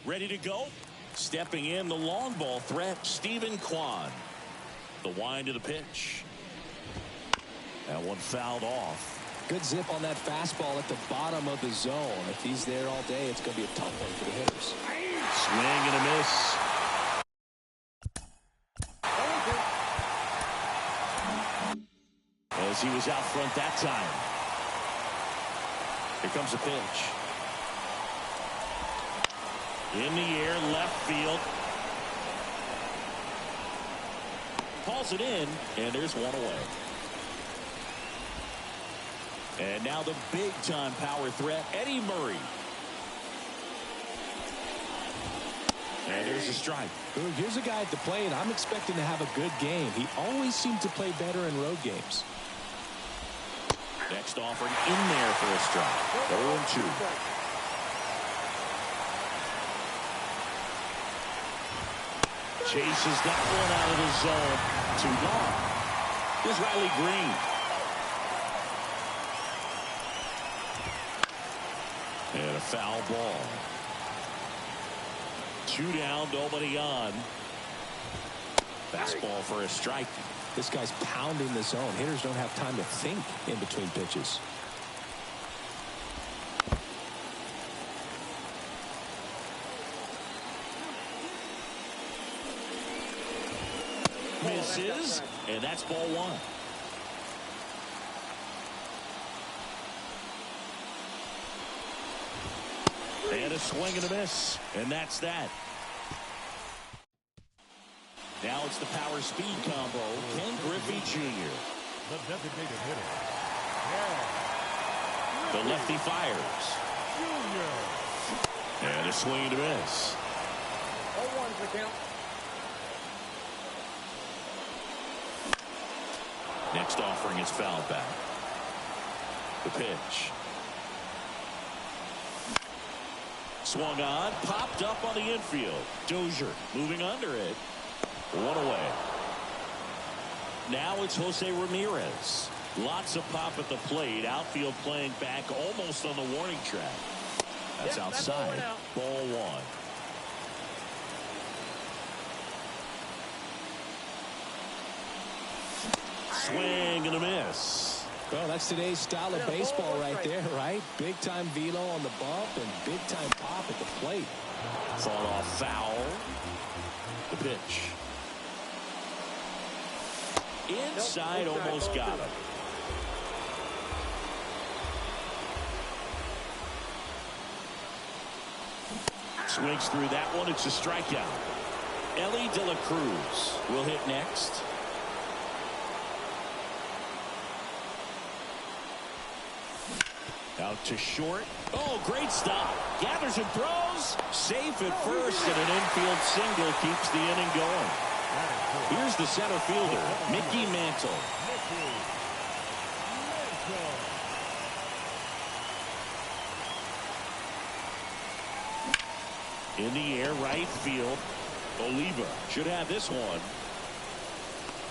Ready to go? Stepping in, the long ball threat, Stephen Kwan. The wind to the pitch. That one fouled off. Good zip on that fastball at the bottom of the zone. If he's there all day, it's going to be a tough one for the hitters. Swing and a miss. As he was out front that time. Here comes a pitch. In the air, left field. Calls it in, and there's one away. And now the big-time power threat, Eddie Murray. And there's a strike. Here's a guy at the plate. I'm expecting to have a good game. He always seems to play better in road games. Next offering in there for a strike. 0-2. Chases that one out of the zone. Too long. Here's Riley Green. And a foul ball. 2 down, nobody on. Fastball for a strike. This guy's pounding the zone. Hitters don't have time to think in between pitches. Misses, and that's ball 1. And a swing and a miss, and that's that. Now it's the power speed combo, Ken Griffey Jr. The designated hitter. The lefty fires. And a swing and a miss. 0-1 for count. Next offering is fouled back. The pitch. Swung on, popped up on the infield. Dozier moving under it. 1 away. Now it's Jose Ramirez. Lots of pop at the plate. Outfield playing back almost on the warning track. That's outside. Ball 1. Swing and a miss. Well, that's today's style of baseball right there, right? Big-time velo on the bump and big-time pop at the plate. Fought off foul. The pitch. Inside, almost got him. Swings through that one. It's a strikeout. Ellie De La Cruz will hit next. Out to short. Oh, great stop. Gathers and throws. Safe at first, and an infield single keeps the inning going. Here's the center fielder, Mickey Mantle. In the air, right field. Oliva should have this one.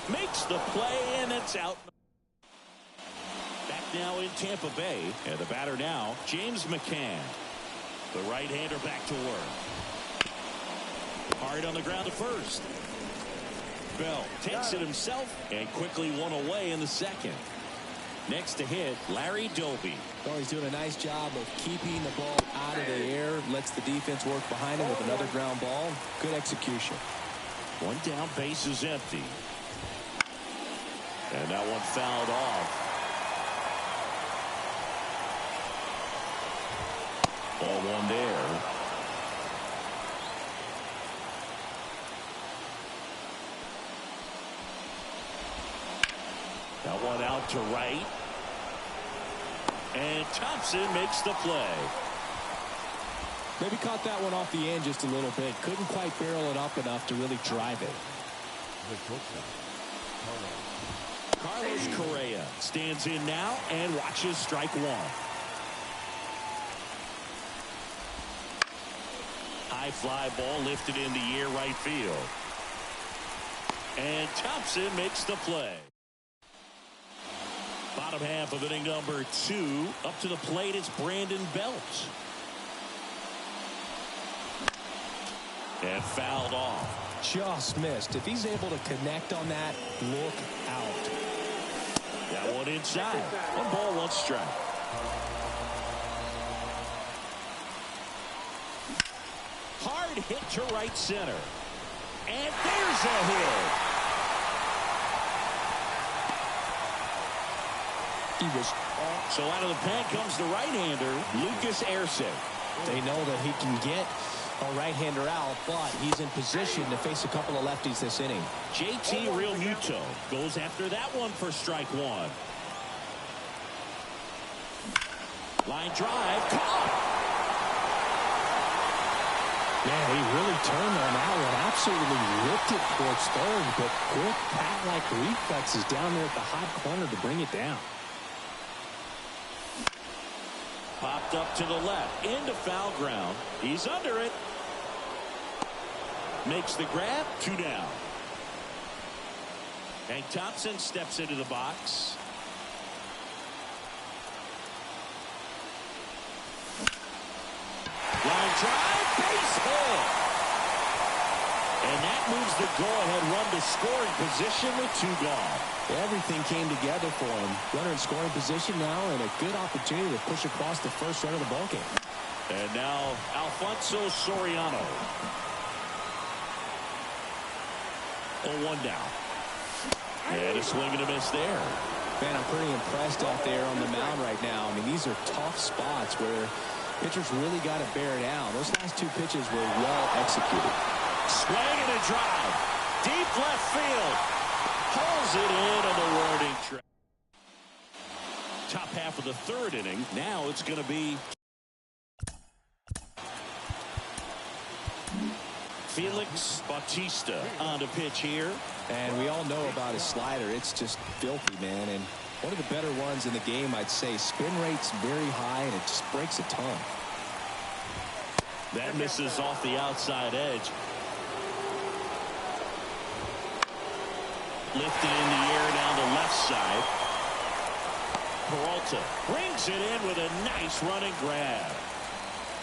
Makes the play, and it's out. Back now in Tampa Bay, and the batter now, James McCann. The right-hander back to work. Hard on the ground to first. Bell takes it himself and quickly one away in the second. Next to hit, Larry Doby. Oh, he's doing a nice job of keeping the ball out of the air. Lets the defense work behind him with another ground ball. Good execution. 1 down, base is empty. And that one fouled off. Ball 1 there. That one out to right. And Thompson makes the play. Maybe caught that one off the end just a little bit. Couldn't quite barrel it up enough to really drive it. Carlos Correa stands in now and watches strike 1. High fly ball lifted in the air, right field. And Thompson makes the play. Bottom half of inning number 2. Up to the plate, it's Brandon Belt. And fouled off. Just missed. If he's able to connect on that, look out. That one inside. 1 ball, 1 strike. Hard hit to right center. And there's a hit. He was So out of the pen comes the right-hander, Lucas Arce. They know that he can get a right-hander out, but he's in position to face a couple of lefties this inning. JT Realmuto goes after that one for strike 1. Line drive, caught. Man, he really turned on that one. Absolutely ripped it towards third, but quick cat-like reflexes down there at the hot corner to bring it down. Popped up to the left, into foul ground. He's under it. Makes the grab, 2 down. Hank Thompson steps into the box. Line drive, base hit. And that moves the go-ahead run to scoring position with 2 gone. Everything came together for him. Runner in scoring position now, and a good opportunity to push across the first run of the ballgame. And now Alfonso Soriano. 0-1 down. And a swing and a miss there. Man, I'm pretty impressed out there on the mound right now. I mean, these are tough spots where pitchers really got to bear down. Those last 2 pitches were well executed. Swing and a drive. Deep left field. Pulls it in on the warning track. Top half of the 3rd inning. Now it's going to be Felix Bautista on the pitch here. And we all know about his slider. It's just filthy, man. And one of the better ones in the game, I'd say. Spin rate's very high, and it just breaks a ton. That misses off the outside edge. Lifted in the air down the left side. Peralta brings it in with a nice running grab.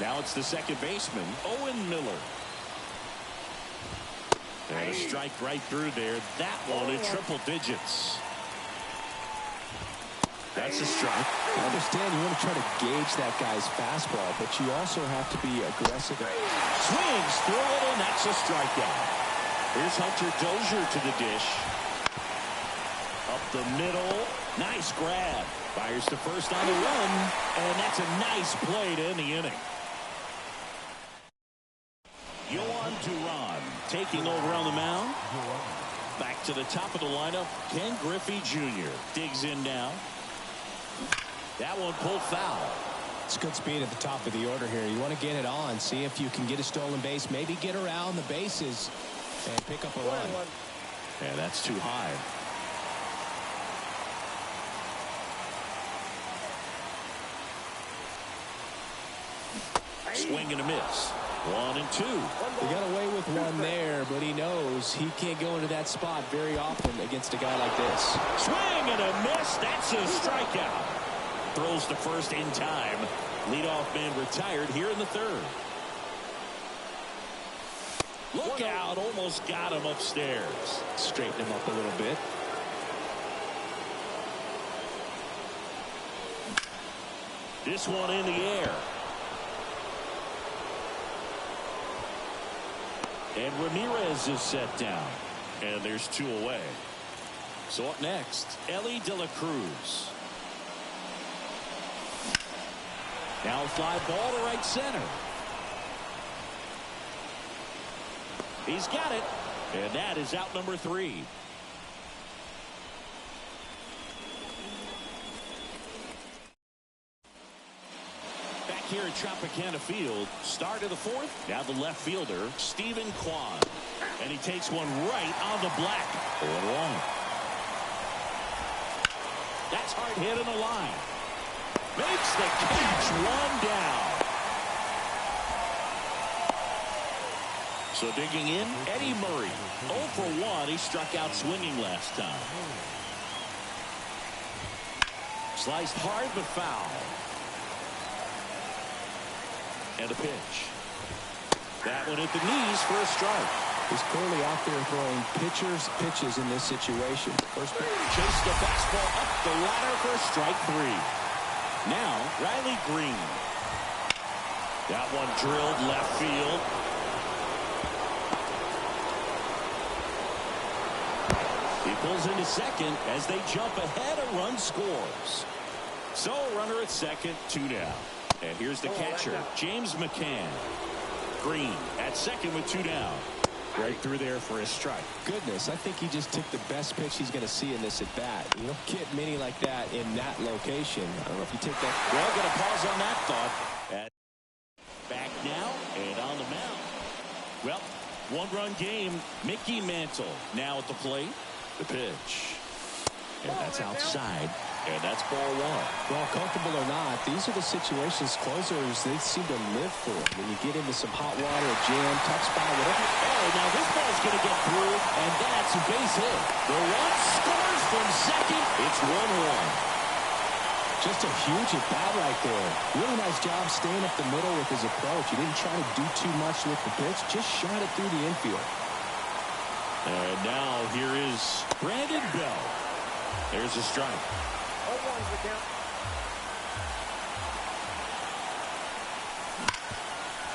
Now it's the second baseman, Owen Miller. And a strike right through there. That one in triple digits. That's a strike. I understand you want to try to gauge that guy's fastball, but you also have to be aggressive. Swings through it, and that's a strikeout. Here's Hunter Dozier to the dish. Up the middle. Nice grab. Fires to first on the run, and that's a nice play to end the inning. Yohan Duran taking over on the mound. Back to the top of the lineup, Ken Griffey Jr. digs in now. That one pulled foul. It's good speed at the top of the order here. You want to get it on, see if you can get a stolen base, maybe get around the bases and pick up a run. Yeah, that's too high. Swing and a miss. 1 and 2. He got away with one there, but he knows he can't go into that spot very often against a guy like this. Swing and a miss. That's a strikeout. Throws to first in time. Leadoff man retired here in the 3rd. Look out. Almost got him upstairs. Straighten him up a little bit. This one in the air. And Ramirez is set down. And there's 2 away. So up next, Ellie De La Cruz. Now a fly ball to right center. He's got it. And that is out number 3. Here at Tropicana Field, start of the 4th. Now the left fielder, Stephen Kwan. And he takes one right on the black. 0-1. That's hard hit on the line. Makes the catch, 1 down. So digging in, Eddie Murray. 0 for 1. He struck out swinging last time. Sliced hard but foul. And a pitch. That one at the knees for a strike. He's clearly out there throwing pitches in this situation. First pitch. Chase the fastball up the ladder for strike 3. Now, Riley Green. That one drilled left field. He pulls into second as they jump ahead. A run scores. So a runner at second, 2 down. And here's the catcher, James McCann. Green at second with 2 down. Right through there for a strike. Goodness, I think he just took the best pitch he's going to see in this at bat. You don't get many like that in that location. I don't know if you take that. Well, got to pause on that thought. Back now and on the mound. Well, 1-run game. Mickey Mantle now at the plate. The pitch. And that's outside. And that's ball 1. Well, comfortable or not, these are the situations closers they seem to live for. When you get into some hot water, a jam, tough spot, whatever. Oh, now this ball's going to get through, and that's a base hit. The run scores from second. It's 1-1. Just a huge at-bat right there. Really nice job staying up the middle with his approach. He didn't try to do too much with the pitch, just shot it through the infield. And now here is Brandon Bell. There's a strike. 0-1's the count.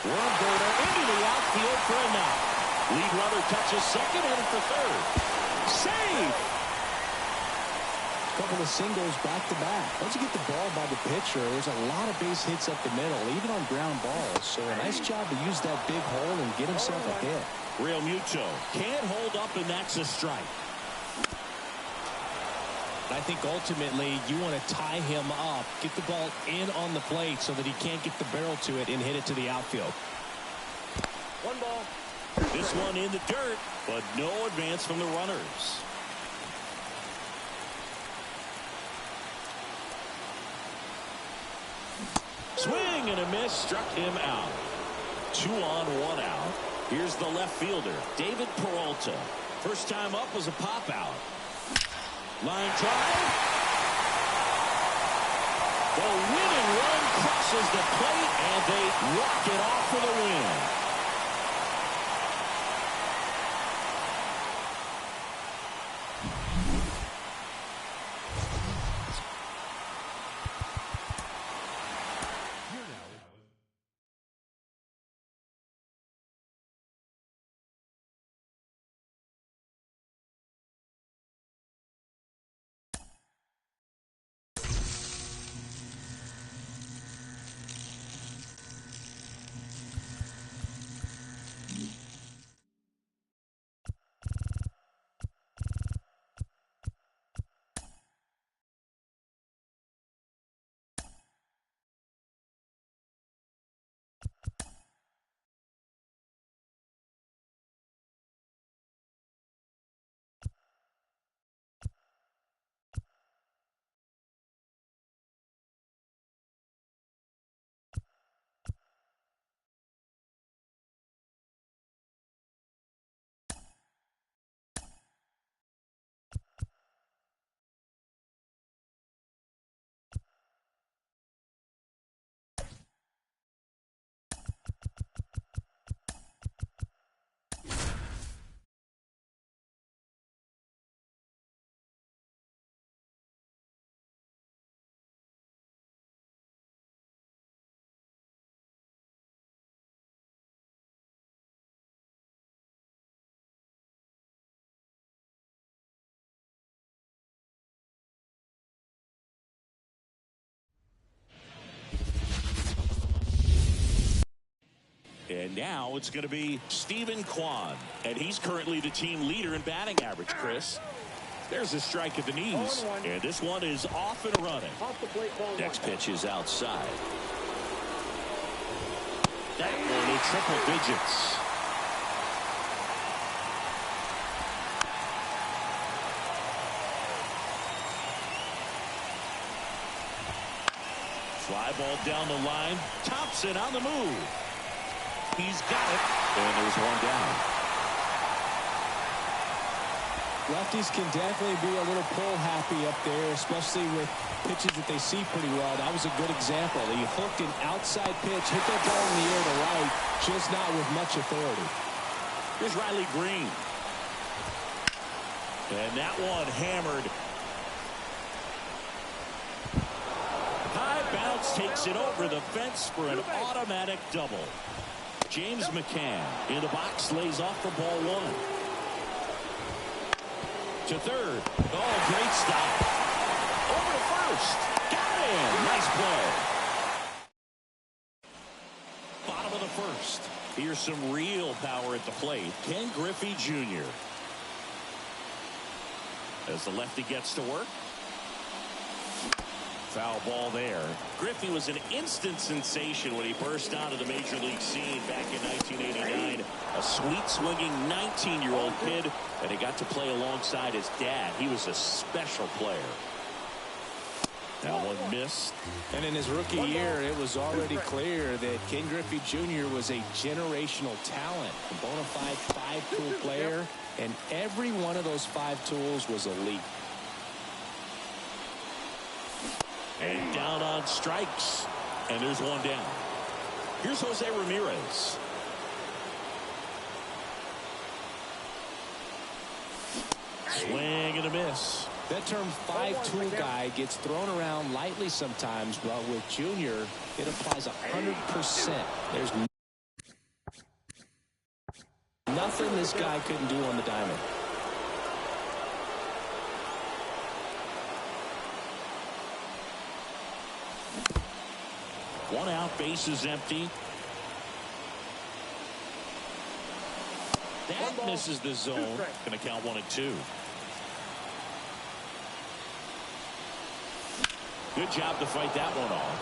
Roberto into the outfield for a knock. Lead runner touches second and for third. Save! Couple of singles back-to-back. Once you get the ball by the pitcher, there's a lot of base hits up the middle, even on ground balls. So a nice job to use that big hole and get himself a hit. Real Muto can't hold up, and that's a strike. I think ultimately you want to tie him up, get the ball in on the plate so that he can't get the barrel to it and hit it to the outfield. 1 ball. This one in the dirt, but no advance from the runners. Swing and a miss, struck him out. 2 on, 1 out. Here's the left fielder, David Peralta. First time up was a pop out. Line drive. The winning run crosses the plate, and they walk it off for the win. And now it's going to be Stephen Kwan. And he's currently the team leader in batting average, Chris. There's a strike at the knees. And this one is off and running. Off the plate, ball 1. Next pitch is outside. That one in triple digits. Fly ball down the line. Thompson on the move. He's got it. And there's one down. Lefties can definitely be a little pull happy up there, especially with pitches that they see pretty well. That was a good example. He hooked an outside pitch, hit that ball in the air to right, just not with much authority. Here's Riley Green. And that one hammered. High bounce takes it over the fence for an automatic double. James McCann in the box lays off for ball one. To third. Oh, great stop. Over to first. Got him. Nice play. Bottom of the first. Here's some real power at the plate. Ken Griffey Jr. As the lefty gets to work. Foul ball there. Griffey was an instant sensation when he burst onto the major league scene back in 1989. A sweet swinging 19-year-old kid, and he got to play alongside his dad. He was a special player. That one missed. And in his rookie year, it was already clear that Ken Griffey Jr. was a generational talent, a bona fide five-tool player, and every one of those five tools was elite. And down on strikes. And there's one down. Here's Jose Ramirez. Swing and a miss. That term five-tool guy gets thrown around lightly sometimes, but with Junior, it applies 100%. There's nothing this guy couldn't do on the diamond. One out, bases empty. That misses the zone. Going to count 1-2. Good job to fight that one off.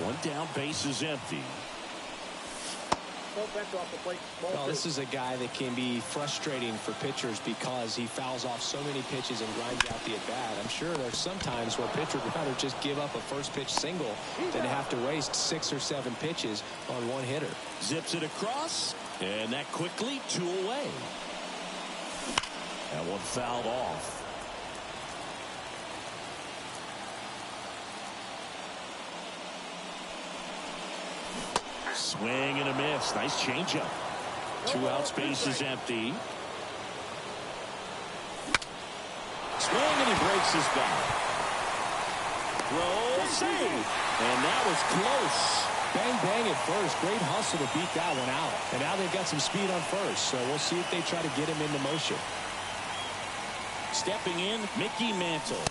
One down, bases empty. Well, this is a guy that can be frustrating for pitchers because he fouls off so many pitches and grinds out the at-bat. I'm sure there's some times where pitchers would rather just give up a first-pitch single than have to waste 6 or 7 pitches on one hitter. Zips it across, and that quickly 2 away. That one fouled off. Swing and a miss. Nice changeup. 2 outs, bases empty. Swing and he breaks his bat. Throw, save. And that was close. Bang, bang at first. Great hustle to beat that one out. And now they've got some speed on first, so we'll see if they try to get him into motion. Stepping in, Mickey Mantle.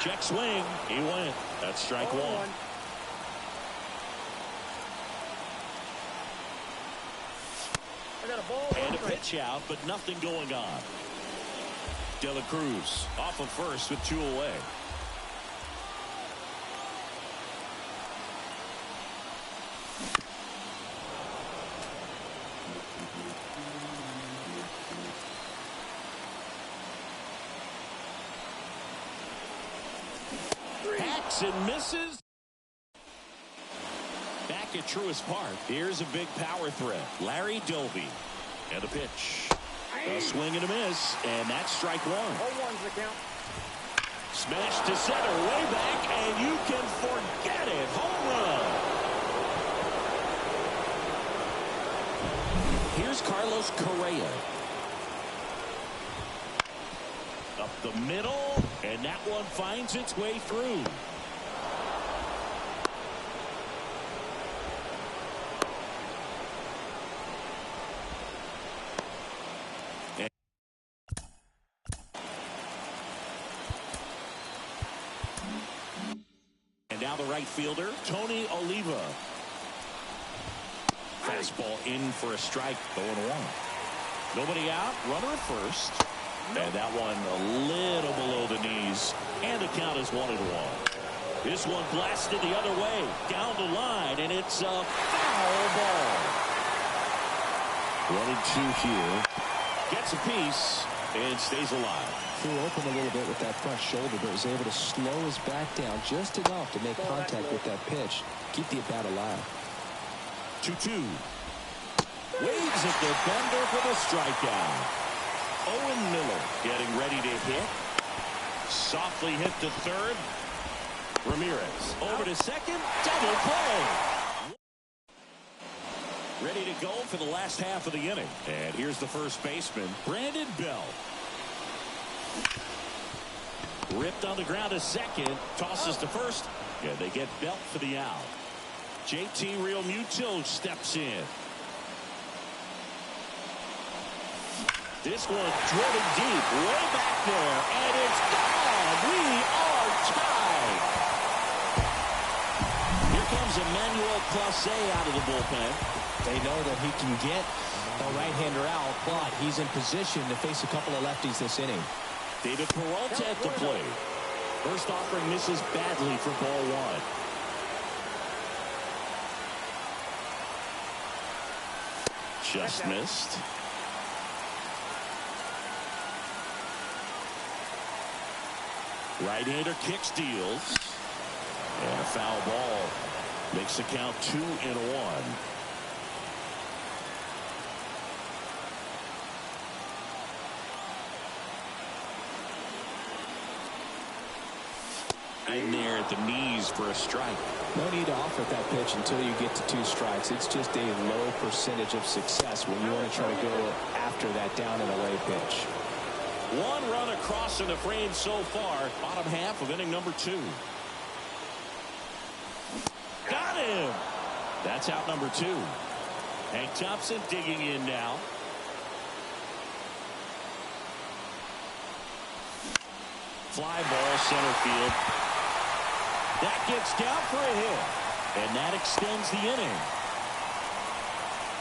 Check swing. He went. That's strike one. And a pitch out, but nothing going on. De La Cruz off of first with 2 away. Hacks and misses. Back at Truist Park, here's a big power threat. Larry Doby. And a pitch. A swing and a miss. And that's strike one. 0-1's the count. Smash to center. Way back. And you can forget it. Home run. Here's Carlos Correa. Up the middle. And that one finds its way through. Now the right fielder, Tony Oliva. Fastball in for a strike, 0-1. Nobody out, runner at first. And that one a little below the knees. And the count is 1-1. This one blasted the other way, down the line, and it's a foul ball. 1-2 here. Gets a piece and stays alive. Threw open a little bit with that front shoulder, but was able to slow his back down just enough to make contact with that pitch. Keep the at-bat alive. 2-2. Waves at the bender for the strikeout. Owen Miller getting ready to hit. Softly hit to third. Ramirez over to second. Double play. Ready to go for the last half of the inning. And here's the first baseman, Brandon Bell. Ripped on the ground to second. Tosses to first. And they get Bell for the out. JT Realmuto steps in. This one driven deep, way back there, and it's gone. We are tied. Here comes Emmanuel Clase out of the bullpen. They know that he can get a right-hander out, but he's in position to face a couple of lefties this inning. David Peralta at the plate. First offering misses badly for ball one. Just missed. Right-hander kicks, deals. And a foul ball. Makes the count 2-1. In there at the knees for a strike. No need to offer that pitch until you get to 2 strikes. It's just a low percentage of success when you want to try to go after that down and away pitch. One run across in the frame so far. Bottom half of inning number 2. Got him. That's out number 2. Hank Thompson digging in now. Fly ball center field. That gets down for a hit. And that extends the inning.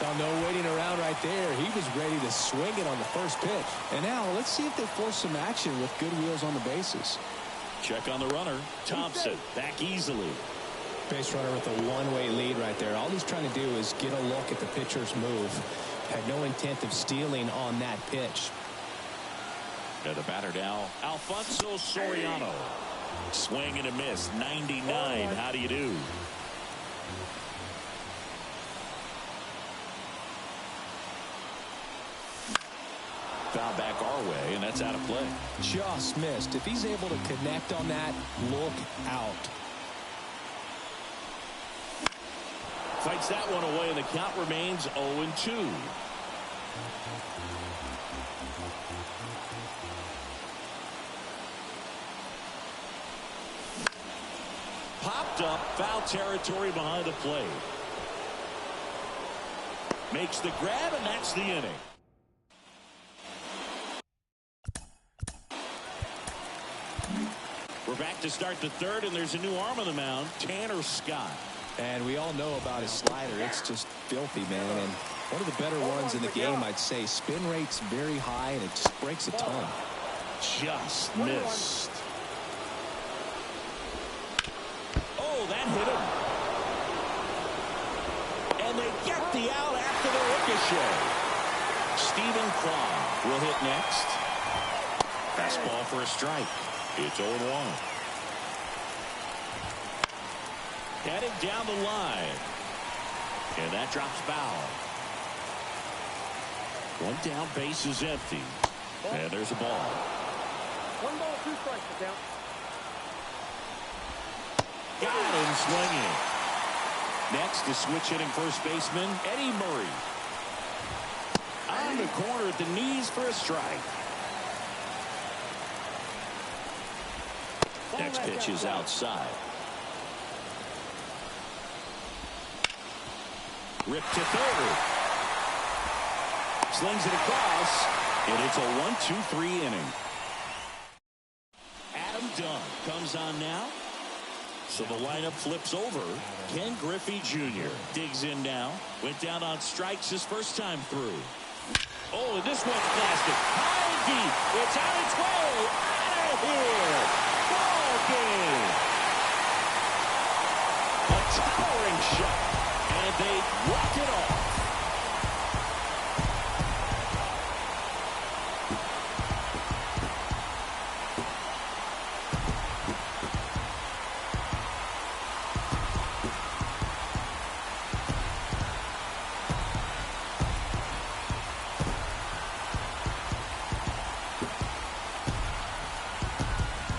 Well, no waiting around right there. He was ready to swing it on the first pitch. And now let's see if they force some action with good wheels on the bases. Check on the runner. Thompson back easily. Base runner with a one-way lead right there. All he's trying to do is get a look at the pitcher's move. Had no intent of stealing on that pitch. And the batter now, Alfonso Soriano. Swing and a miss. 99. How do you do? Foul back our way, and that's out of play. Just missed. If he's able to connect on that, look out. Fights that one away, and the count remains 0-2. Popped up, foul territory behind the plate. Makes the grab, and that's the inning. We're back to start the third, and there's a new arm on the mound, Tanner Scott. And we all know about his slider. It's just filthy, man. And one of the better ones in the game, I'd say. Spin rate's very high, and it just breaks a ton. Just missed. Oh, that hit him. And they get the out after the ricochet. Stephen Kwan will hit next. Fastball for a strike. It's 0-1. Heading down the line. And that drops foul. One down, base is empty. And there's a ball. 1 ball, 2 strikes to count. Got him swinging. Next is switch hitting first baseman Eddie Murray. On the corner at the knees for a strike. Next pitch is outside. Ripped to third. Slings it across, and it's a 1-2-3 inning. Adam Dunn comes on now. So the lineup flips over. Ken Griffey Jr. digs in now. Went down on strikes his first time through. Oh, and this one's blasted. High and deep. It's on its way. Out of here. Ball game. A towering shot. And they walk it off.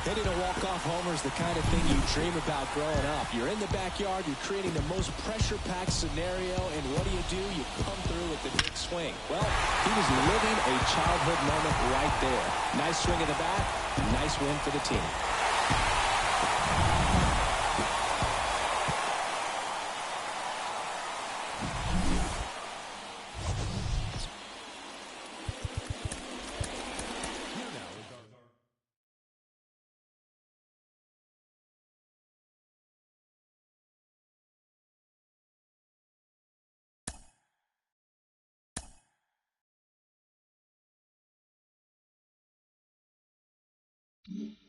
Hitting a walk-off homer is the kind of thing you dream about growing up. You're in the backyard, you're creating the most pressure-packed scenario, and what do? You come through with the big swing. Well, he was living a childhood moment right there. Nice swing of the bat, nice win for the team. Mm-hmm.